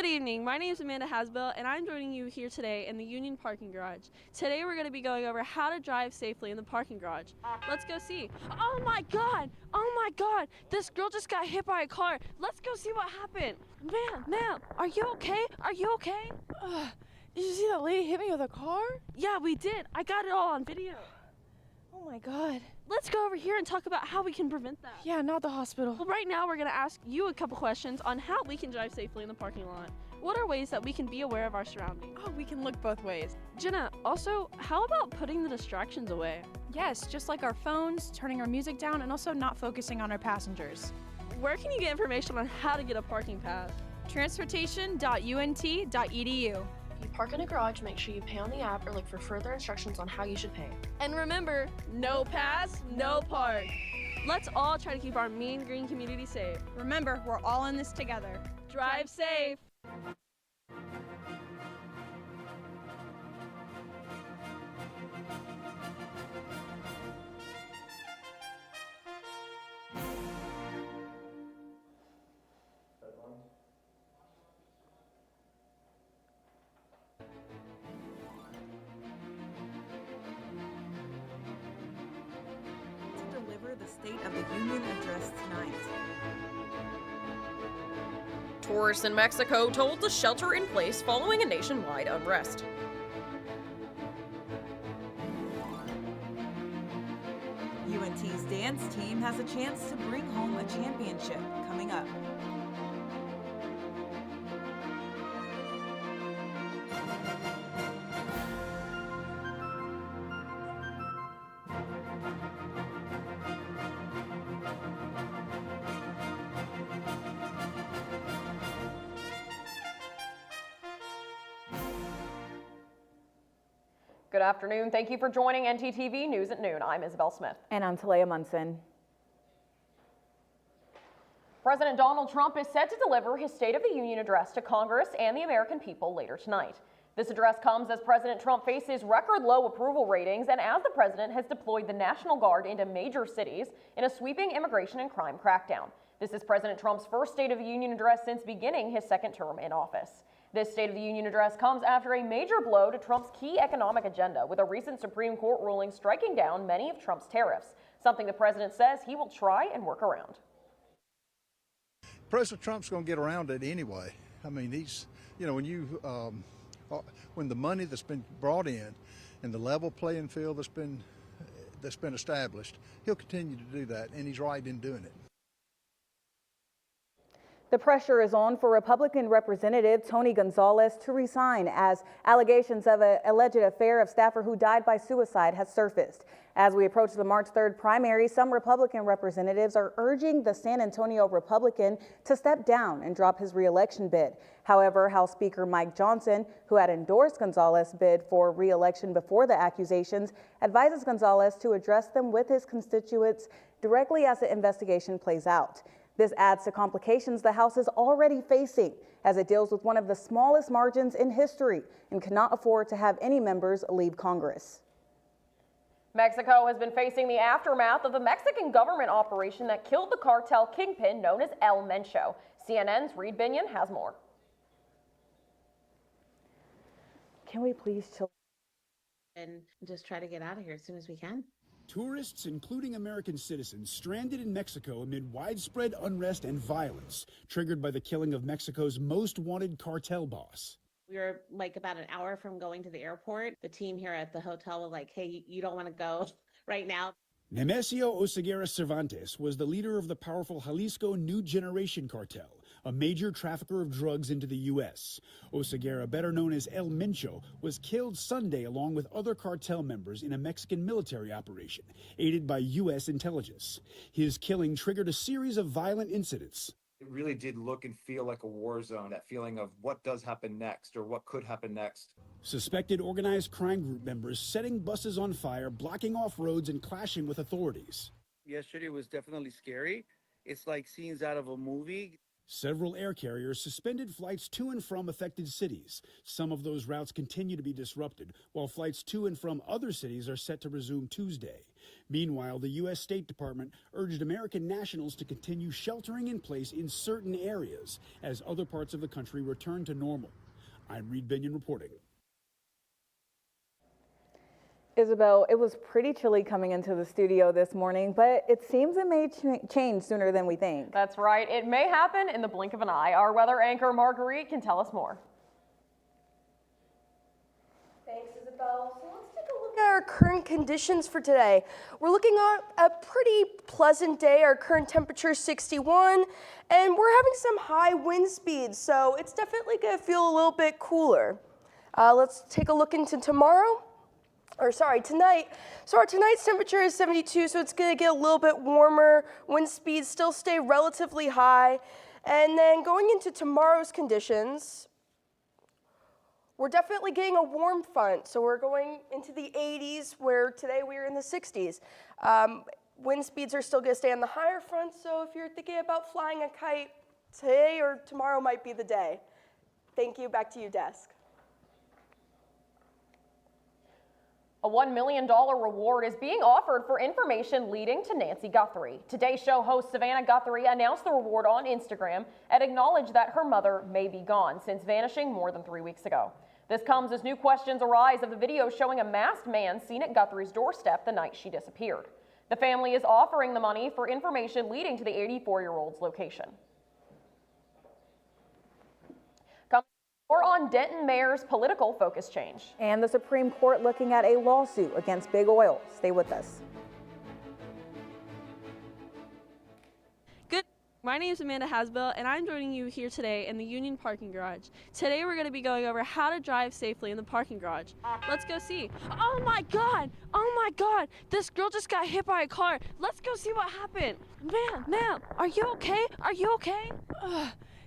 Good evening, my name is Amanda Hasbell and I'm joining you here today in the Union parking garage. Today we're going to be going over how to drive safely in the parking garage. Let's go see. Oh my god, this girl just got hit by a car. Let's go see what happened. Ma'am, are you okay? Are you okay? Did you see that lady hit me with a car? Yeah, we did. I got it all on video. Oh my god. Let's go over here and talk about how we can prevent that. Yeah, not the hospital. Well, right now we're going to ask you a couple questions on how we can drive safely in the parking lot. What are ways that we can be aware of our surroundings? Oh, we can look both ways. Jenna, also, how about putting the distractions away? Yes, just like our phones, turning our music down, and also not focusing on our passengers. Where can you get information on how to get a parking pass? Transportation.unt.edu. If you park in a garage, make sure you pay on the app or look for further instructions on how you should pay. And remember, no pass, no park. Let's all try to keep our mean green community safe. Remember, we're all in this together. Drive safe. Deliver the State of the Union address tonight. Tourists in Mexico told to shelter in place following a nationwide unrest. UNT's dance team has a chance to bring home a championship coming up. Good afternoon. Thank you for joining NTTV News at Noon. I'm Isabel Smith. And I'm Talia Munson. President Donald Trump is set to deliver his State of the Union address to Congress and the American people later tonight. This address comes as President Trump faces record low approval ratings and as the president has deployed the National Guard into major cities in a sweeping immigration and crime crackdown. This is President Trump's first State of the Union address since beginning his second term in office. This State of the Union address comes after a major blow to Trump's key economic agenda, with a recent Supreme Court ruling striking down many of Trump's tariffs, something the president says he will try and work around. President Trump's going to get around it anyway. I mean, he's, when the money that's been brought in and the level playing field that's been established, he'll continue to do that, and he's right in doing it. The pressure is on for Republican Representative Tony Gonzalez to resign as allegations of an alleged affair of staffer who died by suicide has surfaced. As we approach the March 3rd primary, some Republican representatives are urging the San Antonio Republican to step down and drop his re-election bid. However, House Speaker Mike Johnson, who had endorsed Gonzalez's bid for re-election before the accusations, advises Gonzalez to address them with his constituents directly as the investigation plays out. This adds to complications the House is already facing as it deals with one of the smallest margins in history and cannot afford to have any members leave Congress. Mexico has been facing the aftermath of the Mexican government operation that killed the cartel kingpin known as El Mencho. CNN's Reed Binion has more. Can we please chill and just try to get out of here as soon as we can? Tourists, including American citizens, stranded in Mexico amid widespread unrest and violence, triggered by the killing of Mexico's most wanted cartel boss. We were like about an hour from going to the airport. The team here at the hotel was like, hey, you don't want to go right now. Nemesio Oseguera Cervantes was the leader of the powerful Jalisco New Generation Cartel, a major trafficker of drugs into the U.S. Oseguera, better known as El Mencho, was killed Sunday along with other cartel members in a Mexican military operation, aided by U.S. intelligence. His killing triggered a series of violent incidents. It really did look and feel like a war zone, that feeling of what does happen next or what could happen next. Suspected organized crime group members setting buses on fire, blocking off roads, and clashing with authorities. Yesterday was definitely scary. It's like scenes out of a movie. Several air carriers suspended flights to and from affected cities. Some of those routes continue to be disrupted, while flights to and from other cities are set to resume Tuesday. Meanwhile, the U.S. State Department urged American nationals to continue sheltering in place in certain areas as other parts of the country return to normal. I'm Reed Binion reporting. Isabel, it was pretty chilly coming into the studio this morning, but it seems it may change sooner than we think. That's right. It may happen in the blink of an eye. Our weather anchor, Marguerite, can tell us more. Thanks, Isabel. So let's take a look at our current conditions for today. We're looking at a pretty pleasant day. Our current temperature is 61, and we're having some high wind speeds, so it's definitely going to feel a little bit cooler. Let's take a look into tonight. So our tonight's temperature is 72, so it's going to get a little bit warmer. Wind speeds still stay relatively high. And then going into tomorrow's conditions, we're definitely getting a warm front. So we're going into the 80s, where today we are in the 60s. Wind speeds are still going to stay on the higher front, so if you're thinking about flying a kite, today or tomorrow might be the day. Thank you. Back to you, desk. A $1 million reward is being offered for information leading to Nancy Guthrie. Today's show host Savannah Guthrie announced the reward on Instagram and acknowledged that her mother may be gone since vanishing more than 3 weeks ago. This comes as new questions arise of the video showing a masked man seen at Guthrie's doorstep the night she disappeared. The family is offering the money for information leading to the 84-year-old's location. More on Denton Mayor's political focus change. And the Supreme Court looking at a lawsuit against big oil. Stay with us. Good. My name is Amanda Hasbell, and I'm joining you here today in the Union parking garage. Today we're going to be going over how to drive safely in the parking garage. Let's go see. Oh my God! Oh my God! This girl just got hit by a car. Let's go see what happened. Ma'am, are you okay? Are you okay?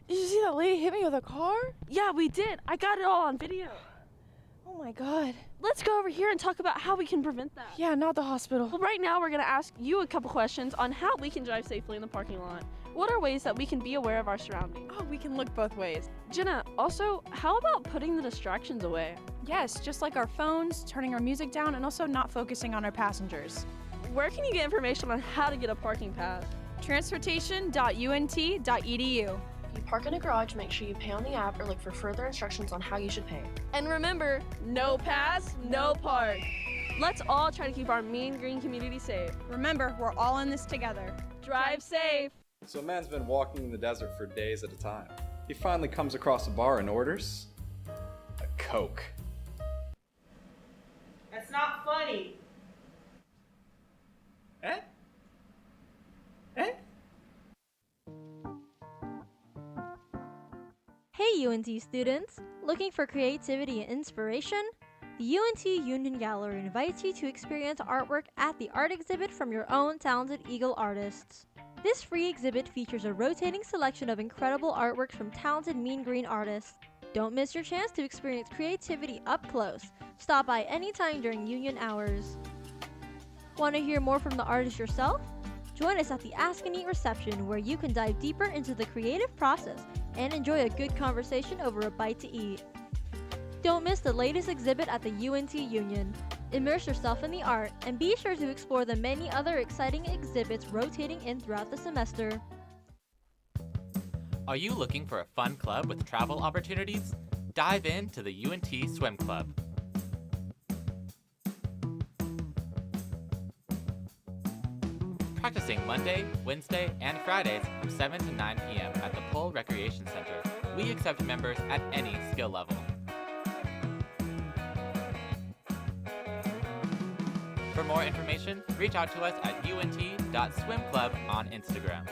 Did you see that lady hit me with a car? Yeah, we did. I got it all on video. Oh my God. Let's go over here and talk about how we can prevent that. Yeah, not the hospital. Well, right now we're going to ask you a couple questions on how we can drive safely in the parking lot. What are ways that we can be aware of our surroundings? Oh, we can look both ways. Jenna, also, how about putting the distractions away? Yes, just like our phones, turning our music down, and also not focusing on our passengers. Where can you get information on how to get a parking pass? Transportation.unt.edu. If you park in a garage, make sure you pay on the app or look for further instructions on how you should pay. And remember, no pass, no park. Let's all try to keep our Mean Green community safe. Remember, we're all in this together. Drive safe. So a man's been walking in the desert for days at a time. He finally comes across a bar and orders a Coke. That's not funny. Eh? Hey UNT students! Looking for creativity and inspiration? The UNT Union Gallery invites you to experience artwork at the art exhibit from your own talented Eagle artists. This free exhibit features a rotating selection of incredible artworks from talented Mean Green artists. Don't miss your chance to experience creativity up close. Stop by anytime during union hours. Want to hear more from the artist yourself? Join us at the Ask and Eat reception, where you can dive deeper into the creative process and enjoy a good conversation over a bite to eat. Don't miss the latest exhibit at the UNT Union. Immerse yourself in the art and be sure to explore the many other exciting exhibits rotating in throughout the semester. Are you looking for a fun club with travel opportunities? Dive into the UNT Swim Club. Practicing Monday, Wednesday, and Fridays from 7 to 9 p.m. at the Pole Recreation Center. We accept members at any skill level. For more information, reach out to us at unt.swimclub on Instagram.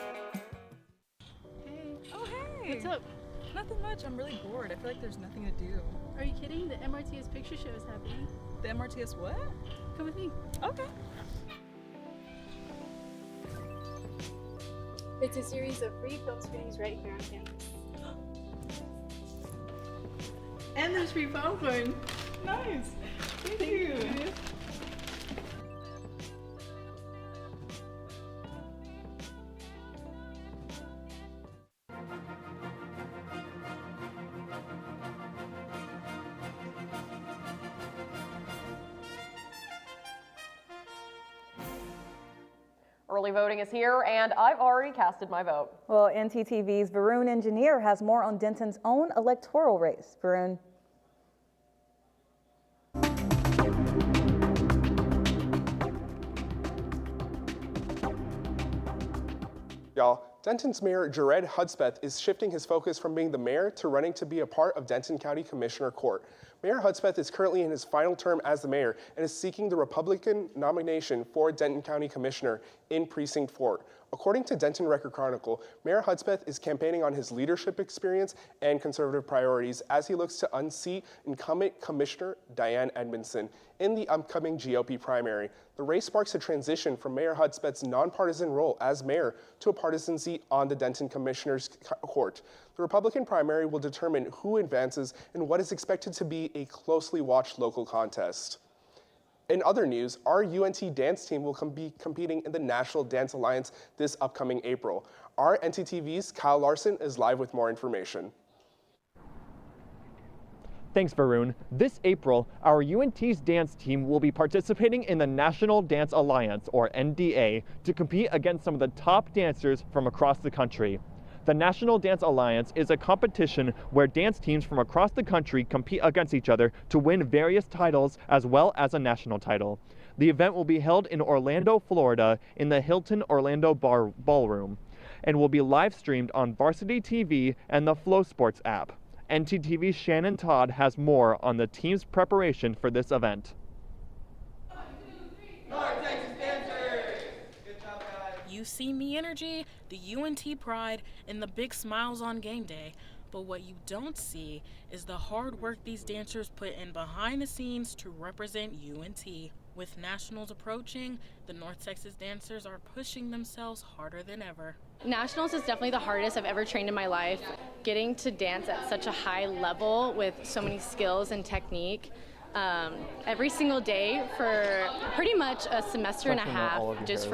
Oh, hey. What's up? Nothing much. I'm really bored. I feel like there's nothing to do. Are you kidding? The MRTS picture show is happening. The MRTS what? Come with me. Okay. It's a series of free film screenings right here on campus. And there's free popcorn. Nice. Thank you. Early voting is here, and I've already casted my vote. Well, NTTV's Varun Engineer has more on Denton's own electoral race. Varun. Y'all, Denton's Mayor Jared Hudspeth is shifting his focus from being the mayor to running to be a part of Denton County Commissioner Court. Mayor Hudspeth is currently in his final term as the mayor and is seeking the Republican nomination for Denton County Commissioner in Precinct 4. According to Denton Record Chronicle, Mayor Hudspeth is campaigning on his leadership experience and conservative priorities as he looks to unseat incumbent Commissioner Diane Edmondson in the upcoming GOP primary. The race marks a transition from Mayor Hudspeth's nonpartisan role as mayor to a partisan seat on the Denton Commissioner's Court. The Republican primary will determine who advances in what is expected to be a closely watched local contest. In other news, our UNT dance team will be competing in the National Dance Alliance this upcoming April. Our NTTV's Kyle Larson is live with more information. Thanks, Varun. This April, our UNT's dance team will be participating in the National Dance Alliance, or NDA, to compete against some of the top dancers from across the country. The National Dance Alliance is a competition where dance teams from across the country compete against each other to win various titles as well as a national title. The event will be held in Orlando, Florida, in the Hilton Orlando Ballroom, and will be live streamed on Varsity TV and the Flow Sports app. NTTV's Shannon Todd has more on the team's preparation for this event. You see me energy, the UNT pride, and the big smiles on game day. But what you don't see is the hard work these dancers put in behind the scenes to represent UNT. With nationals approaching, the North Texas dancers are pushing themselves harder than ever. Nationals is definitely the hardest I've ever trained in my life. Getting to dance at such a high level with so many skills and technique every single day for pretty much a semester and a half, just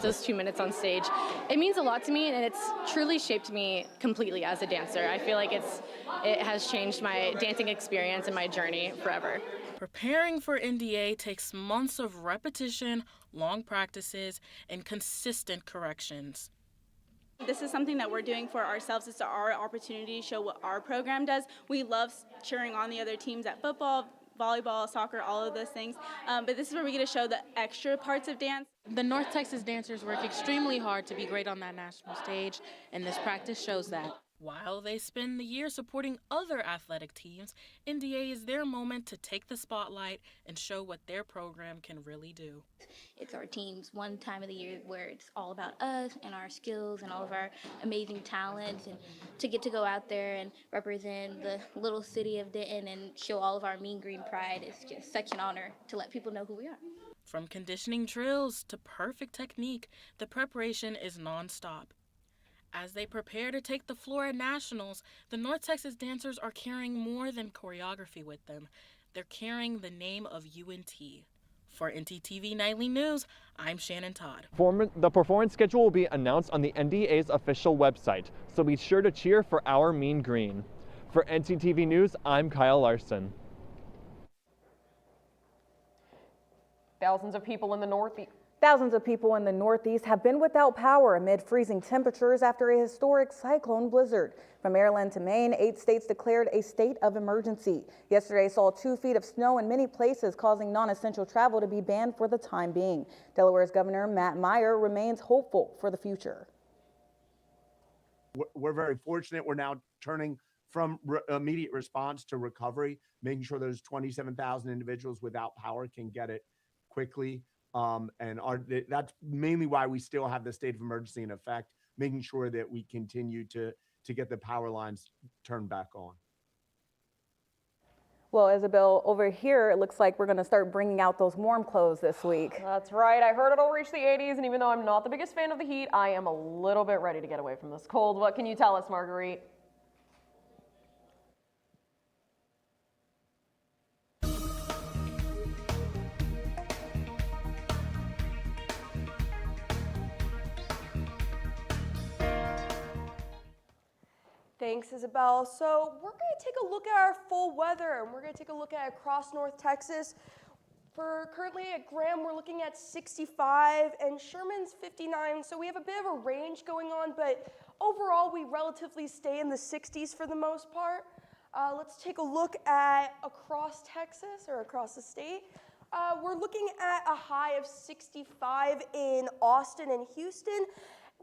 those 2 minutes on stage. It means a lot to me, and it's truly shaped me completely as a dancer. I feel like it has changed my dancing experience and my journey forever. Preparing for NDA takes months of repetition, long practices, and consistent corrections. This is something that we're doing for ourselves. It's our opportunity to show what our program does. We love cheering on the other teams at football, volleyball, soccer, all of those things. But this is where we get to show the extra parts of dance. The North Texas dancers work extremely hard to be great on that national stage, and this practice shows that. While they spend the year supporting other athletic teams, NDA is their moment to take the spotlight and show what their program can really do. It's our team's one time of the year where it's all about us and our skills and all of our amazing talents, and to get to go out there and represent the little city of Denton and show all of our mean green pride is just such an honor to let people know who we are. From conditioning drills to perfect technique, the preparation is nonstop. As they prepare to take the floor at nationals, the North Texas dancers are carrying more than choreography with them. They're carrying the name of UNT. For NTTV Nightly News, I'm Shannon Todd. The performance schedule will be announced on the NDA's official website, so be sure to cheer for our mean green. For NTTV News, I'm Kyle Larson. Thousands of people in the Northeast have been without power amid freezing temperatures after a historic cyclone blizzard. From Maryland to Maine, 8 states declared a state of emergency. Yesterday saw 2 feet of snow in many places, causing non-essential travel to be banned for the time being. Delaware's Governor Matt Meyer remains hopeful for the future. We're very fortunate. We're now turning from immediate response to recovery, making sure those 27,000 individuals without power can get it quickly. That's mainly why we still have the state of emergency in effect, making sure that we continue to get the power lines turned back on. Well, Isabel, over here, it looks like we're going to start bringing out those warm clothes this week. That's right. I heard it'll reach the 80s, and even though I'm not the biggest fan of the heat, I am a little bit ready to get away from this cold. What can you tell us, Marguerite? Thanks, Isabel. So we're going to take a look at our full weather, and we're going to take a look at across North Texas. For currently at Graham, we're looking at 65 and Sherman's 59. So we have a bit of a range going on, but overall we relatively stay in the 60s for the most part. Let's take a look at across Texas or across the state. We're looking at a high of 65 in Austin and Houston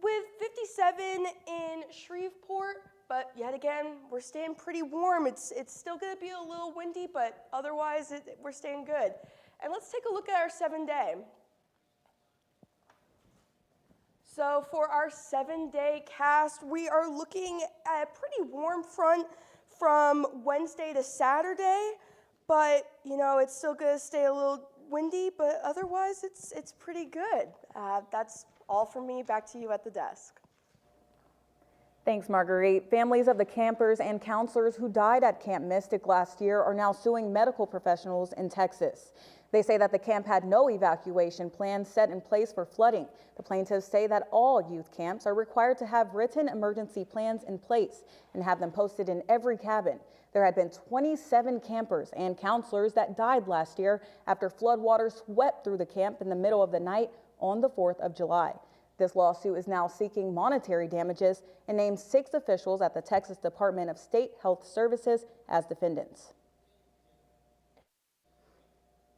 with 57 in Shreveport. But yet again, we're staying pretty warm. It's still going to be a little windy, but otherwise we're staying good. And let's take a look at our 7-day. So for our 7-day cast, we are looking at a pretty warm front from Wednesday to Saturday, but you know, it's still going to stay a little windy, but otherwise it's pretty good. That's all from me. Back to you at the desk. Thanks, Marguerite. Families of the campers and counselors who died at Camp Mystic last year are now suing medical professionals in Texas. They say that the camp had no evacuation plan set in place for flooding. The plaintiffs say that all youth camps are required to have written emergency plans in place and have them posted in every cabin. There had been 27 campers and counselors that died last year after floodwaters swept through the camp in the middle of the night on the 4th of July. This lawsuit is now seeking monetary damages and names 6 officials at the Texas Department of State Health Services as defendants.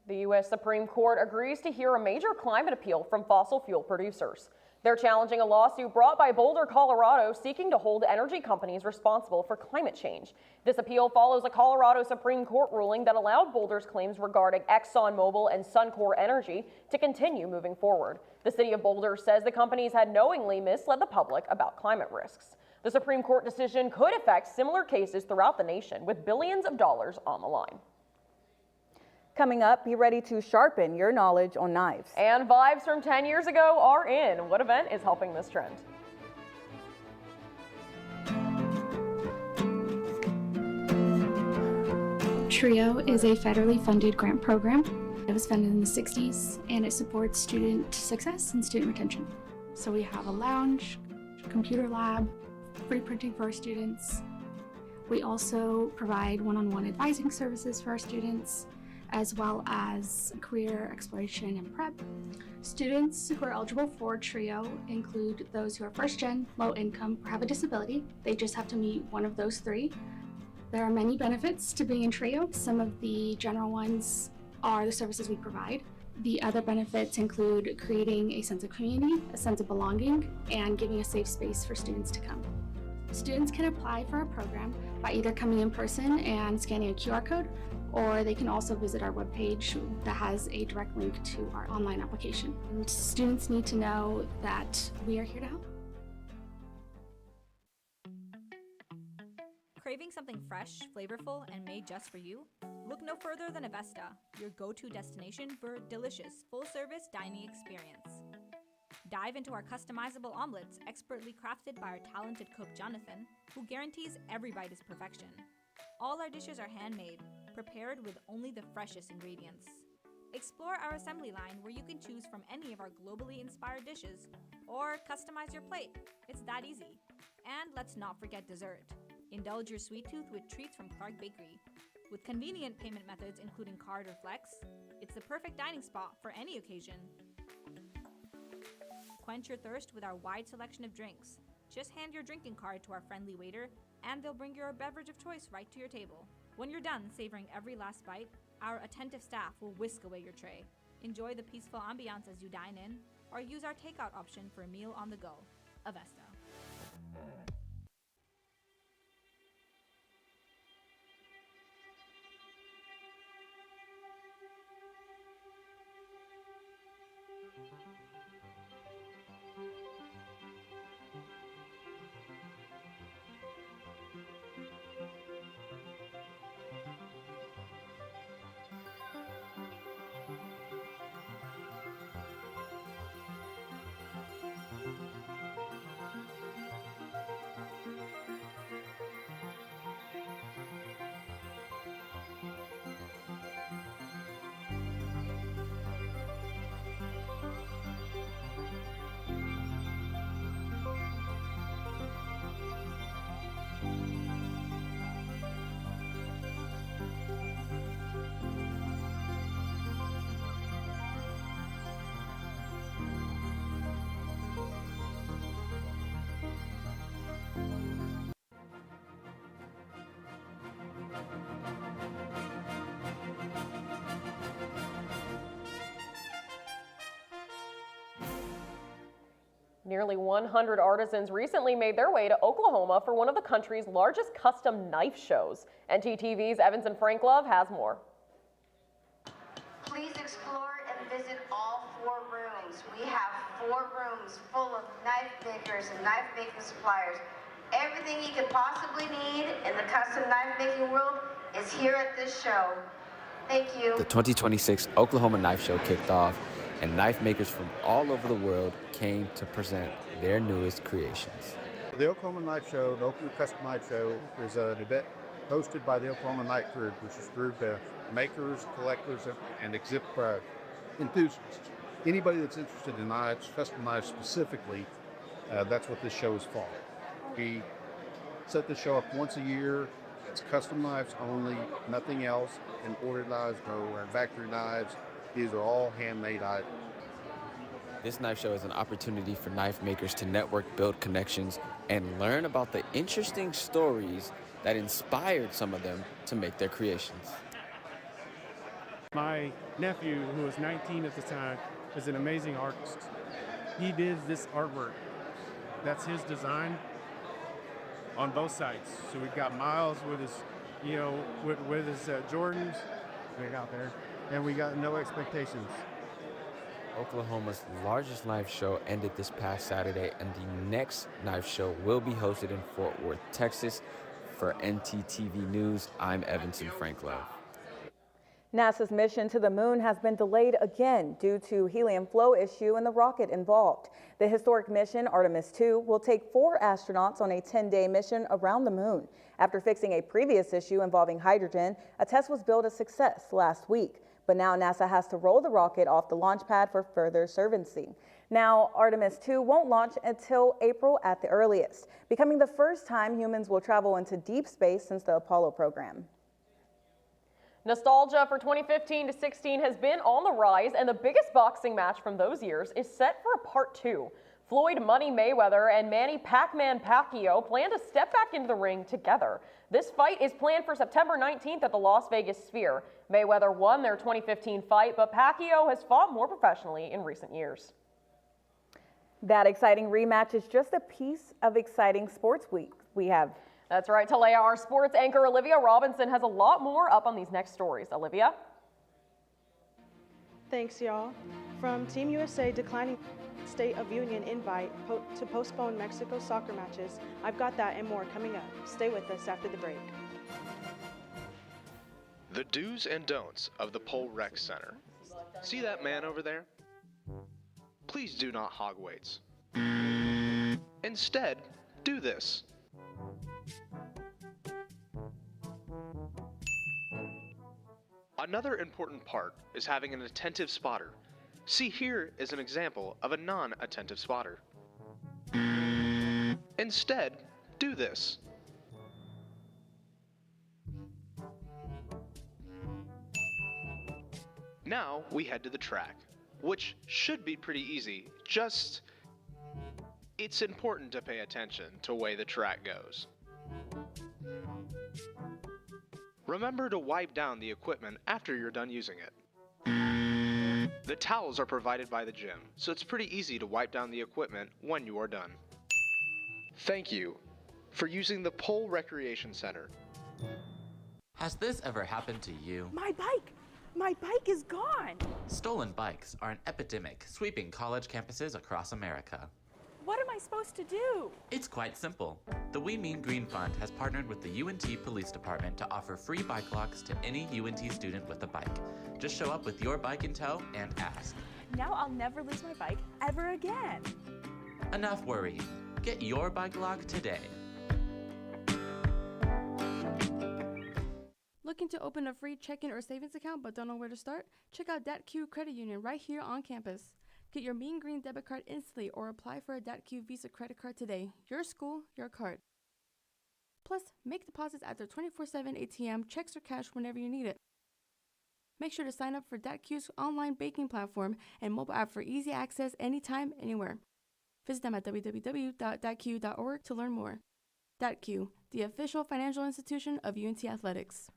The U.S. Supreme Court agrees to hear a major climate appeal from fossil fuel producers. They're challenging a lawsuit brought by Boulder, Colorado, seeking to hold energy companies responsible for climate change. This appeal follows a Colorado Supreme Court ruling that allowed Boulder's claims regarding ExxonMobil and Suncor Energy to continue moving forward. The city of Boulder says the companies had knowingly misled the public about climate risks. The Supreme Court decision could affect similar cases throughout the nation, with billions of dollars on the line. Coming up, be ready to sharpen your knowledge on knives. And vibes from 10 years ago are in. What event is helping this trend? TRIO is a federally funded grant program. It was funded in the 60s, and it supports student success and student retention. So we have a lounge, computer lab, free printing for our students. We also provide one-on-one advising services for our students, as well as career exploration and prep. Students who are eligible for TRIO include those who are first gen, low income, or have a disability. They just have to meet one of those 3. There are many benefits to being in TRIO. Some of the general ones are the services we provide. The other benefits include creating a sense of community, a sense of belonging, and giving a safe space for students to come. Students can apply for our program by either coming in person and scanning a QR code, or they can also visit our webpage that has a direct link to our online application. And students need to know that we are here to help. Craving something fresh, flavorful, and made just for you? Look no further than Avesta, your go-to destination for delicious, full-service dining experience. Dive into our customizable omelets, expertly crafted by our talented cook Jonathan, who guarantees every bite is perfection. All our dishes are handmade, prepared with only the freshest ingredients. Explore our assembly line where you can choose from any of our globally inspired dishes or customize your plate. It's that easy. And let's not forget dessert. Indulge your sweet tooth with treats from Clark Bakery. With convenient payment methods including card or flex, it's the perfect dining spot for any occasion. Quench your thirst with our wide selection of drinks. Just hand your drinking card to our friendly waiter, and they'll bring your beverage of choice right to your table. When you're done savoring every last bite, our attentive staff will whisk away your tray. Enjoy the peaceful ambiance as you dine in, or use our takeout option for a meal on the go. Avesta. Nearly 100 artisans recently made their way to Oklahoma for one of the country's largest custom knife shows. NTTV's Evans and Frank Love has more. Please explore and visit all 4 rooms. We have 4 rooms full of knife makers and knife making suppliers. Everything you could possibly need in the custom knife making world is here at this show. Thank you. The 2026 Oklahoma Knife Show kicked off, and knife makers from all over the world came to present their newest creations. The Oklahoma Knife Show, the Oklahoma Custom Knife Show, is an event hosted by the Oklahoma Knife Group, which is a group of makers, collectors, and exhibit enthusiasts. Anybody that's interested in knives, custom knives specifically, that's what this show is for. We set the show up once a year. It's custom knives only, nothing else. Imported knives, no factory knives. These are all handmade items. This knife show is an opportunity for knife makers to network, build connections, and learn about the interesting stories that inspired some of them to make their creations. My nephew, who was 19 at the time, is an amazing artist. He did this artwork. That's his design on both sides. So we've got Miles with his, with his Jordans right out there, and we got No Expectations. Oklahoma's largest knife show ended this past Saturday, and the next knife show will be hosted in Fort Worth, Texas. For NTTV News, I'm Evans and Frank Love. NASA's mission to the moon has been delayed again due to helium flow issue and the rocket involved. The historic mission, Artemis 2, will take 4 astronauts on a 10-day mission around the moon. After fixing a previous issue involving hydrogen, a test was billed a success last week. But now NASA has to roll the rocket off the launch pad for further servicing. Now, Artemis 2 won't launch until April at the earliest, becoming the first time humans will travel into deep space since the Apollo program. Nostalgia for 2015 to 16 has been on the rise, and the biggest boxing match from those years is set for a part 2. Floyd Money Mayweather and Manny Pac-Man Pacquiao plan to step back into the ring together. This fight is planned for September 19th at the Las Vegas Sphere. Mayweather won their 2015 fight, but Pacquiao has fought more professionally in recent years. That exciting rematch is just a piece of exciting sports week we have. That's right, Talea. Our sports anchor Olivia Robinson has a lot more up on these next stories. Olivia? Thanks, y'all. From Team USA declining State of Union invite to postpone Mexico soccer matches, I've got that and more coming up. Stay with us after the break. The do's and don'ts of the Pole Rec Center. See that man over there? Please do not hog weights. Instead, do this. Another important part is having an attentive spotter. See, here is an example of a non-attentive spotter. Instead, do this. Now we head to the track, which should be pretty easy, it's important to pay attention to the way the track goes. Remember to wipe down the equipment after you're done using it. The towels are provided by the gym, so it's pretty easy to wipe down the equipment when you are done. Thank you for using the Pole Recreation Center. Has this ever happened to you? My bike! My bike is gone! Stolen bikes are an epidemic sweeping college campuses across America. What am I supposed to do? It's quite simple. The We Mean Green Fund has partnered with the UNT Police Department to offer free bike locks to any UNT student with a bike. Just show up with your bike in tow and ask. Now I'll never lose my bike ever again. Enough worrying. Get your bike lock today. Looking to open a free checking or savings account but don't know where to start? Check out DatQ Credit Union right here on campus. Get your Mean Green debit card instantly or apply for a DatQ Visa credit card today. Your school, your card. Plus, make deposits at their 24/7 ATM, checks or cash whenever you need it. Make sure to sign up for DatQ's online banking platform and mobile app for easy access anytime, anywhere. Visit them at www.datq.org to learn more. DatQ, the official financial institution of UNT Athletics.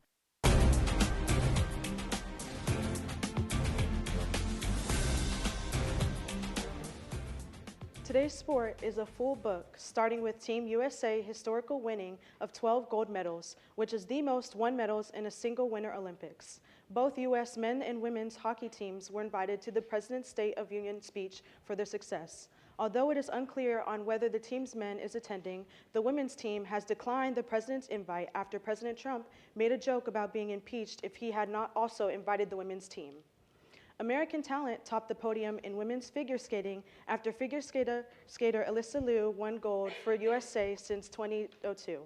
Today's sport is a full book, starting with Team USA historical winning of 12 gold medals, which is the most won medals in a single Winter Olympics. Both U.S. men and women's hockey teams were invited to the President's State of Union speech for their success. Although it is unclear on whether the team's men is attending, the women's team has declined the president's invite after President Trump made a joke about being impeached if he had not also invited the women's team. American talent topped the podium in women's figure skating after figure skater Alyssa Liu won gold for USA since 2002.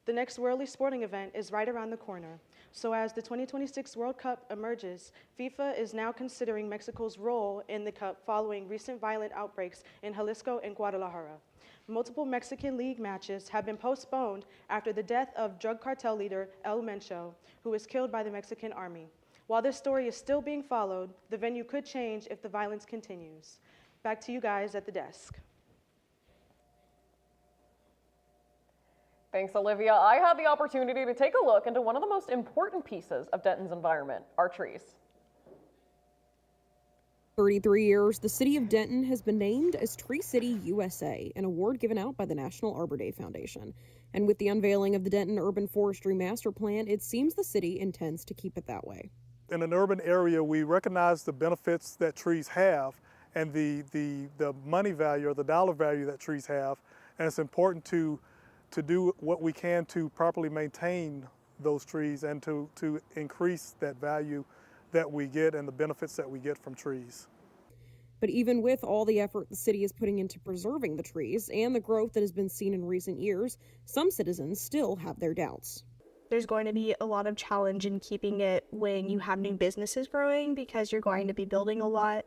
The next worldly sporting event is right around the corner. So as the 2026 World Cup emerges, FIFA is now considering Mexico's role in the Cup following recent violent outbreaks in Jalisco and Guadalajara. Multiple Mexican League matches have been postponed after the death of drug cartel leader El Mencho, who was killed by the Mexican army. While this story is still being followed, the venue could change if the violence continues. Back to you guys at the desk. Thanks, Olivia. I had the opportunity to take a look into one of the most important pieces of Denton's environment, our trees. 33 years, the city of Denton has been named as Tree City USA, an award given out by the National Arbor Day Foundation. And with the unveiling of the Denton Urban Forestry Master Plan, it seems the city intends to keep it that way. In an urban area, we recognize the benefits that trees have and the money value or the dollar value that trees have, and it's important to do what we can to properly maintain those trees and to increase that value that we get and the benefits that we get from trees. But even with all the effort the city is putting into preserving the trees and the growth that has been seen in recent years, some citizens still have their doubts. There's going to be a lot of challenge in keeping it when you have new businesses growing because you're going to be building a lot,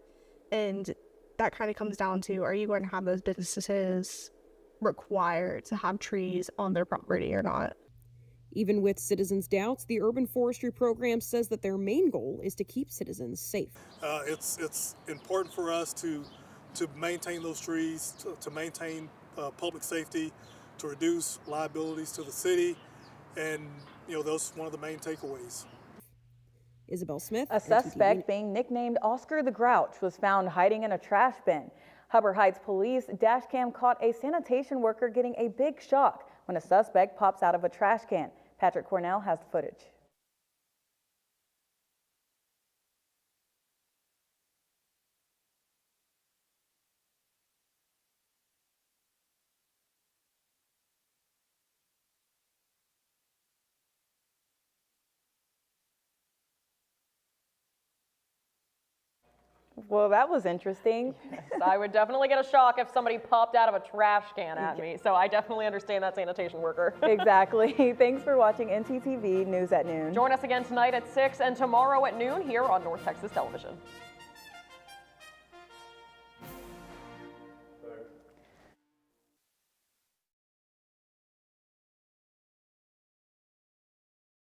and that kind of comes down to, are you going to have those businesses required to have trees on their property or not? Even with citizens' doubts, the urban forestry program says that their main goal is to keep citizens safe. It's important for us to maintain those trees, to maintain public safety, to reduce liabilities to the city, and those are one of the main takeaways. Isabel Smith. A suspect being nicknamed Oscar the Grouch was found hiding in a trash bin. Hubbard Heights police dash cam caught a sanitation worker getting a big shock when a suspect pops out of a trash can. Patrick Cornell has the footage. Well, that was interesting. Yes, I would definitely get a shock if somebody popped out of a trash can at me. So I definitely understand that sanitation worker. Exactly. Thanks for watching NTTV News at Noon. Join us again tonight at 6 and tomorrow at noon here on North Texas Television.